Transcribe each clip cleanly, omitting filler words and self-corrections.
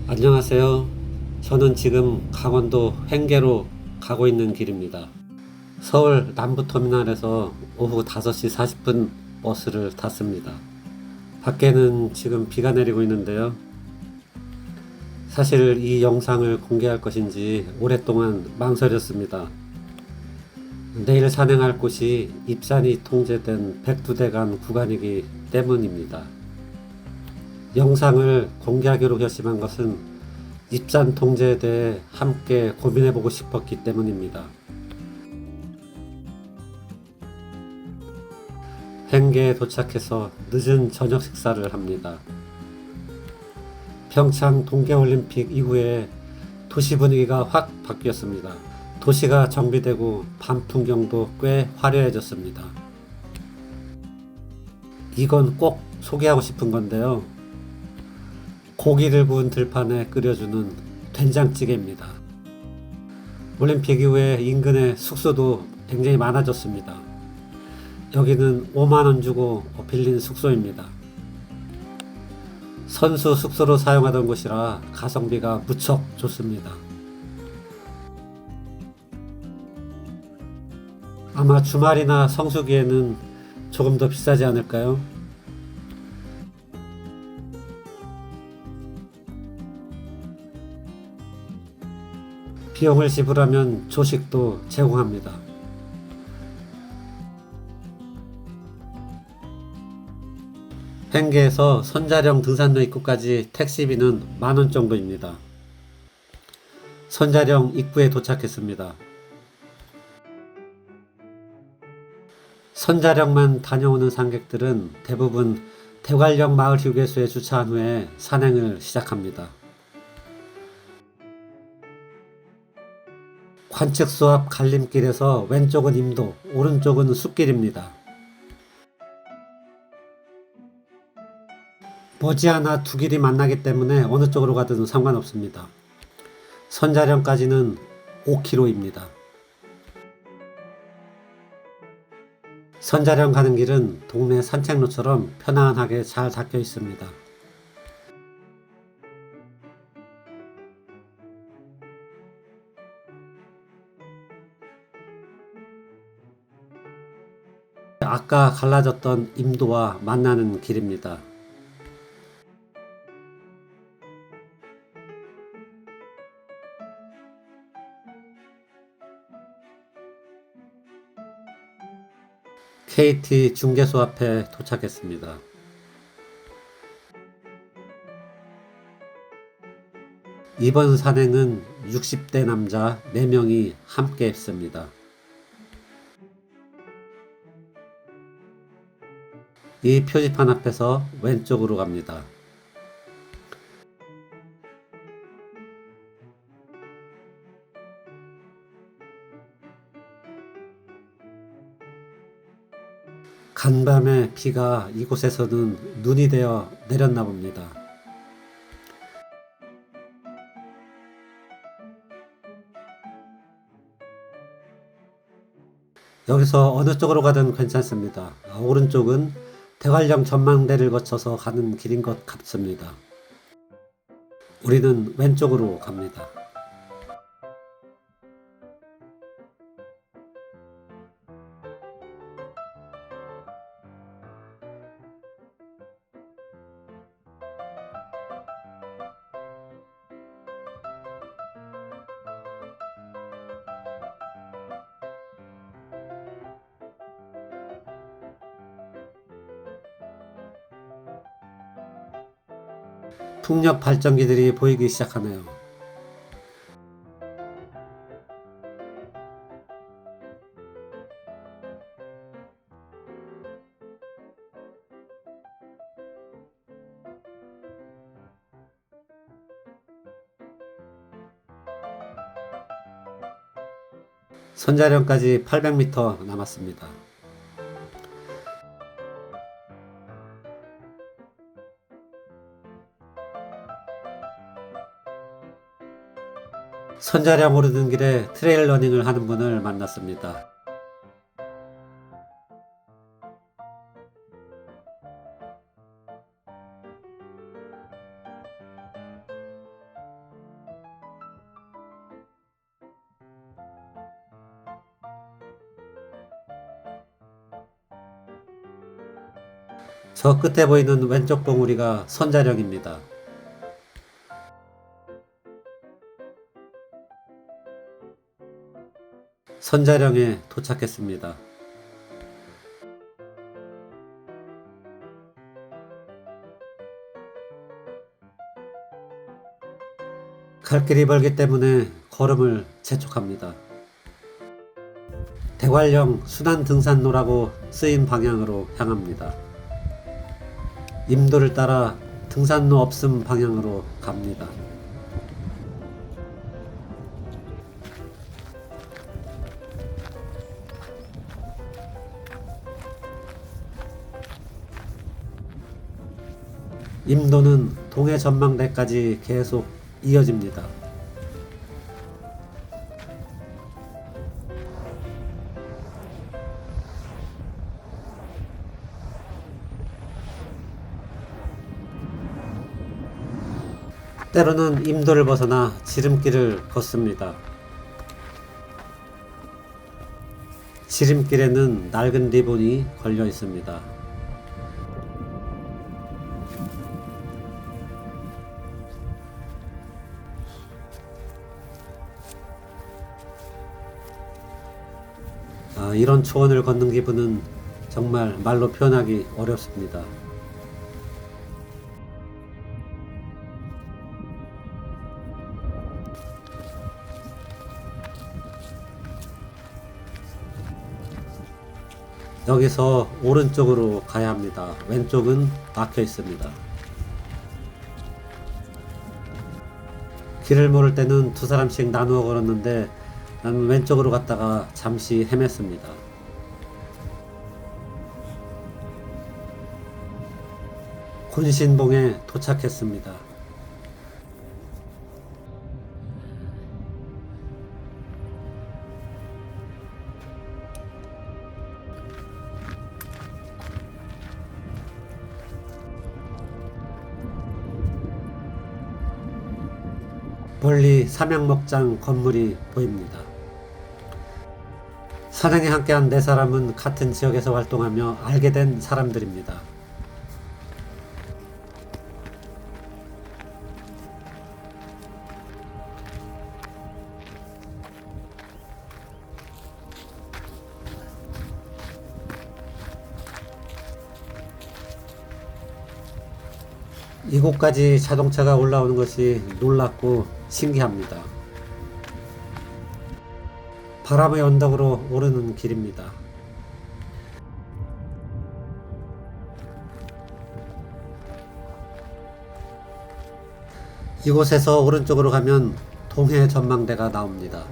안녕하세요. 저는 지금 강원도 횡계로 가고 있는 길입니다. 서울 남부터미널에서 오후 5시 40분 버스를 탔습니다. 밖에는 지금 비가 내리고 있는데요. 사실 이 영상을 공개할 것인지 오랫동안 망설였습니다. 내일 산행할 곳이 입산이 통제된 백두대간 구간이기 때문입니다. 영상을 공개하기로 결심한 것은 입산 통제에 대해 함께 고민해보고 싶었기 때문입니다. 횡계에 도착해서 늦은 저녁 식사를 합니다. 평창 동계올림픽 이후에 도시 분위기가 확 바뀌었습니다. 도시가 정비되고 밤 풍경도 꽤 화려해졌습니다. 이건 꼭 소개하고 싶은 건데요. 고기를 구운 들판에 끓여주는 된장찌개입니다. 올림픽 이후에 인근에 숙소도 굉장히 많아졌습니다. 여기는 5만원 주고 빌린 숙소입니다. 선수 숙소로 사용하던 곳이라 가성비가 무척 좋습니다. 아마 주말이나 성수기에는 조금 더 비싸지 않을까요? 비용을 지불하면 조식도 제공합니다. 횡계에서 선자령 등산로 입구까지 택시비는 만원 정도입니다. 선자령 입구에 도착했습니다. 선자령만 다녀오는 상객들은 대부분 대관령 마을 휴게소에 주차한 후에 산행을 시작합니다. 관측소 앞 갈림길에서 왼쪽은 임도, 오른쪽은 숲길입니다. 머지않아 두 길이 만나기 때문에 어느 쪽으로 가든 상관없습니다. 선자령까지는 5km입니다. 선자령 가는 길은 동네 산책로처럼 편안하게 잘 닦여 있습니다. 아까 갈라졌던 임도와 만나는 길입니다. KT 중개소 앞에 도착했습니다. 이번 산행은 60대 남자 4명이 함께 했습니다. 이 표지판 앞에서 왼쪽으로 갑니다. 간밤에 비가 이곳에서는 눈이 되어 내렸나 봅니다. 여기서 어느 쪽으로 가든 괜찮습니다. 오른쪽은 대관령 전망대를 거쳐서 가는 길인 것 같습니다. 우리는 왼쪽으로 갑니다. 풍력 발전기들이 보이기 시작하네요. 선자령까지 800m 남았습니다. 선자령 오르는 길에 트레일 러닝을 하는 분을 만났습니다. 저 끝에 보이는 왼쪽 봉우리가 선자령입니다. 선자령에 도착했습니다. 갈 길이 멀기 때문에 걸음을 재촉합니다. 대관령 순환등산로라고 쓰인 방향으로 향합니다. 임도를 따라 등산로 없음 방향으로 갑니다. 임도는 동해 전망대까지 계속 이어집니다. 때로는 임도를 벗어나 지름길을 걷습니다. 지름길에는 낡은 리본이 걸려 있습니다. 이런 초원을 걷는 기분은 정말 말로 표현하기 어렵습니다. 여기서 오른쪽으로 가야 합니다. 왼쪽은 막혀 있습니다. 길을 모를 때는 두 사람씩 나누어 걸었는데 나는 왼쪽으로 갔다가 잠시 헤맸습니다. 곤신봉에 도착했습니다. 멀리 삼양목장 건물이 보입니다. 산행에 함께한 네 사람은 같은 지역에서 활동하며 알게 된 사람들입니다. 이곳까지 자동차가 올라오는 것이 놀랍고 신기합니다. 바람의 언덕으로 오르는 길입니다. 이곳에서 오른쪽으로 가면 동해 전망대가 나옵니다.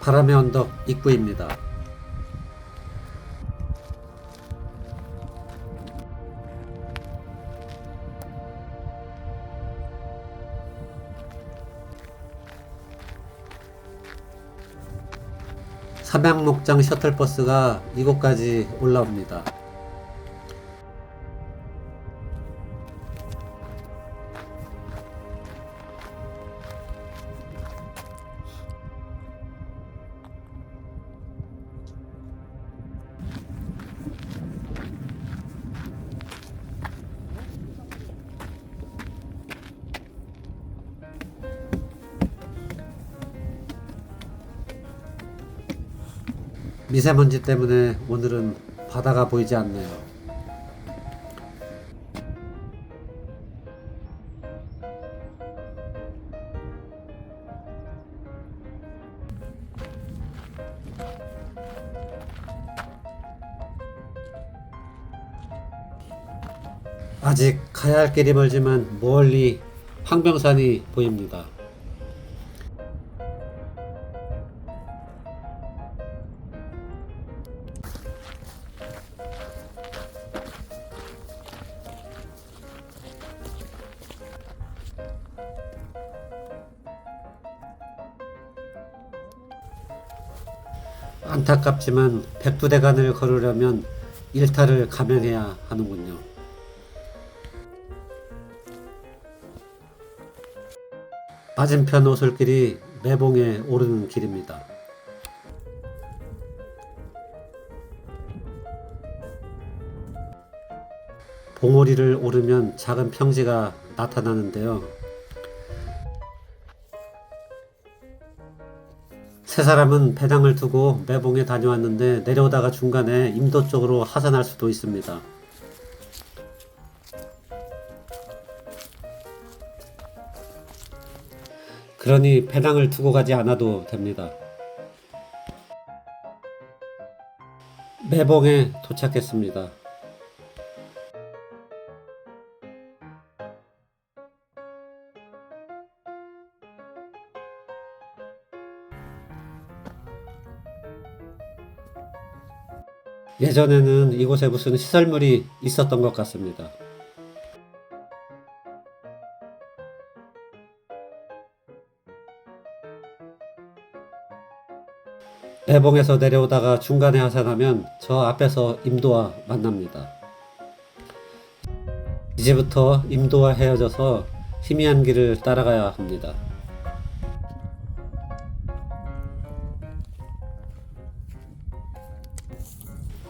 바람의 언덕 입구입니다. 삼양목장 셔틀버스가 이곳까지 올라옵니다. 미세먼지 때문에 오늘은 바다가 보이지 않네요. 아직 가야 할 길이 멀지만 멀리 황병산이 보입니다. 안타깝지만 백두대간을 걸으려면 일탈을 감행해야 하는군요. 맞은편 오솔길이 매봉에 오르는 길입니다. 봉오리를 오르면 작은 평지가 나타나는데요. 세 사람은 배낭을 두고 매봉에 다녀왔는데 내려오다가 중간에 임도 쪽으로 하산할 수도 있습니다. 그러니 배낭을 두고 가지 않아도 됩니다. 매봉에 도착했습니다. 예전에는 이곳에 무슨 시설물이 있었던 것 같습니다. 매봉에서 내려오다가 중간에 하산하면 저 앞에서 임도와 만납니다. 이제부터 임도와 헤어져서 희미한 길을 따라가야 합니다.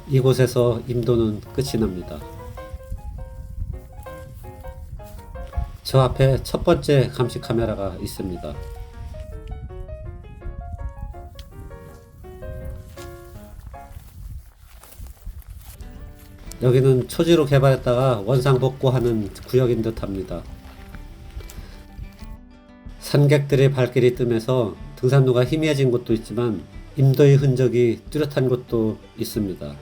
이곳에서 임도는 끝이 납니다. 저 앞에 첫 번째 감시 카메라가 있습니다. 여기는 초지로 개발했다가 원상복구하는 구역인 듯 합니다. 산객들의 발길이 뜸해서 등산로가 희미해진 곳도 있지만 임도의 흔적이 뚜렷한 곳도 있습니다.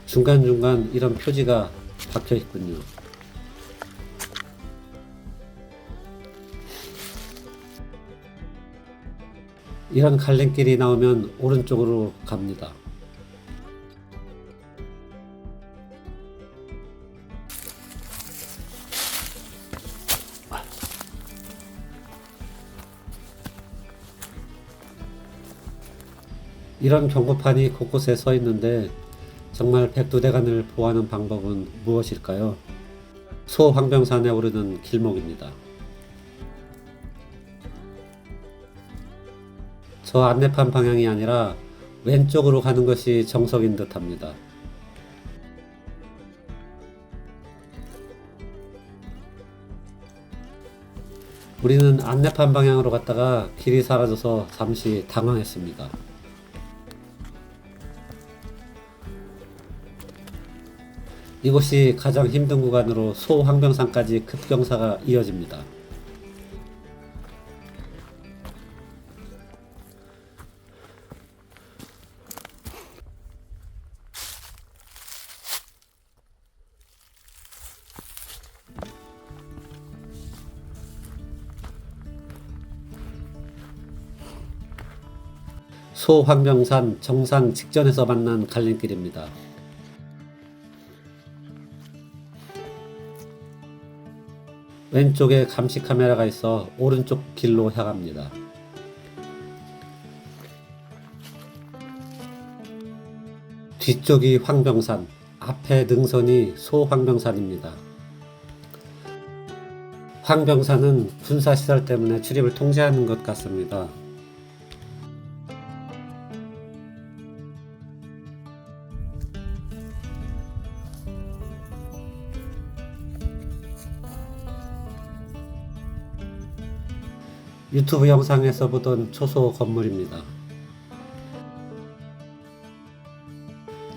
중간중간 이런 표지가 박혀 있군요. 이런 갈림길이 나오면 오른쪽으로 갑니다. 이런 경고판이 곳곳에 서 있는데 정말 백두대간을 보호하는 방법은 무엇일까요? 소황병산에 오르는 길목입니다. 저 안내판 방향이 아니라 왼쪽으로 가는 것이 정석인 듯 합니다. 우리는 안내판 방향으로 갔다가 길이 사라져서 잠시 당황했습니다. 이곳이 가장 힘든 구간으로 소황병산까지 급경사가 이어집니다. 소황병산 정상 직전에서 만난 갈림길입니다. 왼쪽에 감시 카메라가 있어 오른쪽 길로 향합니다. 뒤쪽이 황병산, 앞에 능선이 소황병산입니다. 황병산은 군사시설 때문에 출입을 통제하는 것 같습니다. 유튜브 영상에서 보던 초소 건물입니다.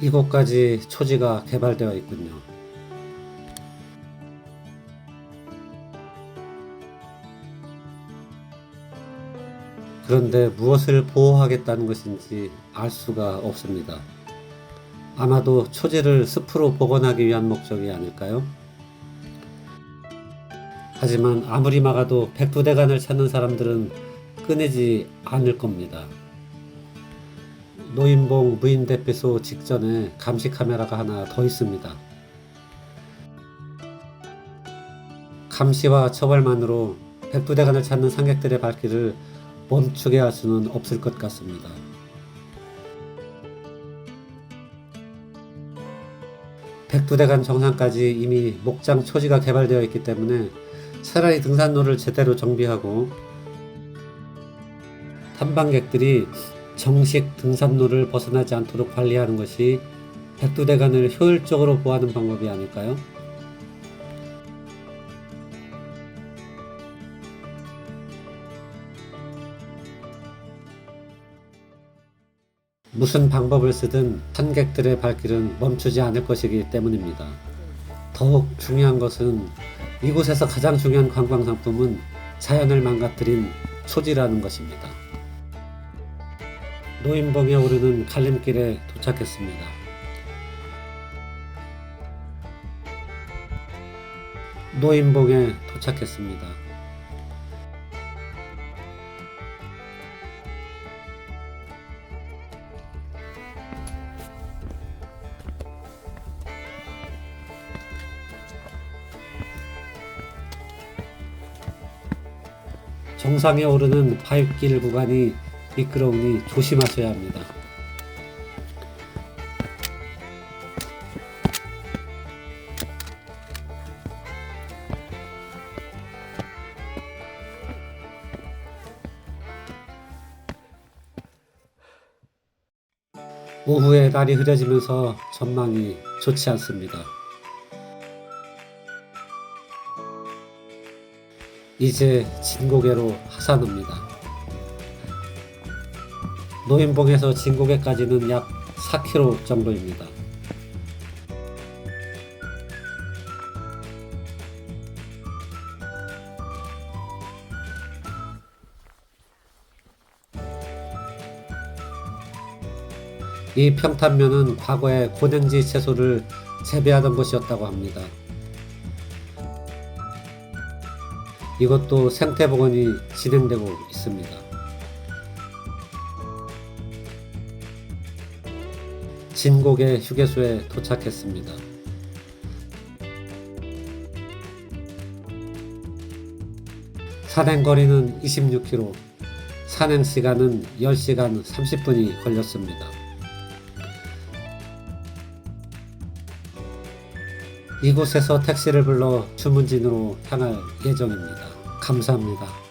이곳까지 초지가 개발되어 있군요. 그런데 무엇을 보호하겠다는 것인지 알 수가 없습니다. 아마도 초지를 숲으로 복원하기 위한 목적이 아닐까요? 하지만 아무리 막아도 백두대간을 찾는 사람들은 끊이지 않을 겁니다. 노인봉 무인대피소 직전에 감시 카메라가 하나 더 있습니다. 감시와 처벌만으로 백두대간을 찾는 상객들의 발길을 멈추게 할 수는 없을 것 같습니다. 백두대간 정상까지 이미 목장 초지가 개발되어 있기 때문에 차라리 등산로를 제대로 정비하고 탐방객들이 정식 등산로를 벗어나지 않도록 관리하는 것이 백두대간을 효율적으로 보호하는 방법이 아닐까요? 무슨 방법을 쓰든 산객들의 발길은 멈추지 않을 것이기 때문입니다. 더욱 중요한 것은 이곳에서 가장 중요한 관광상품은 자연을 망가뜨린 초지라는 것입니다. 노인봉에 오르는 갈림길에 도착했습니다. 노인봉에 도착했습니다. 정상에 오르는 발길 구간이 미끄러우니 조심하셔야 합니다. 오후에 날이 흐려지면서 전망이 좋지 않습니다. 이제 진고개로 하산합니다. 노인봉에서 진고개까지는 약 4km 정도입니다. 이 평탄면은 과거에 고랭지 채소를 재배하던 곳이었다고 합니다. 이것도 생태복원이 진행되고 있습니다. 진고개 휴게소에 도착했습니다. 산행거리는 26km, 산행시간은 10시간 30분이 걸렸습니다. 이곳에서 택시를 불러 주문진으로 향할 예정입니다. 감사합니다.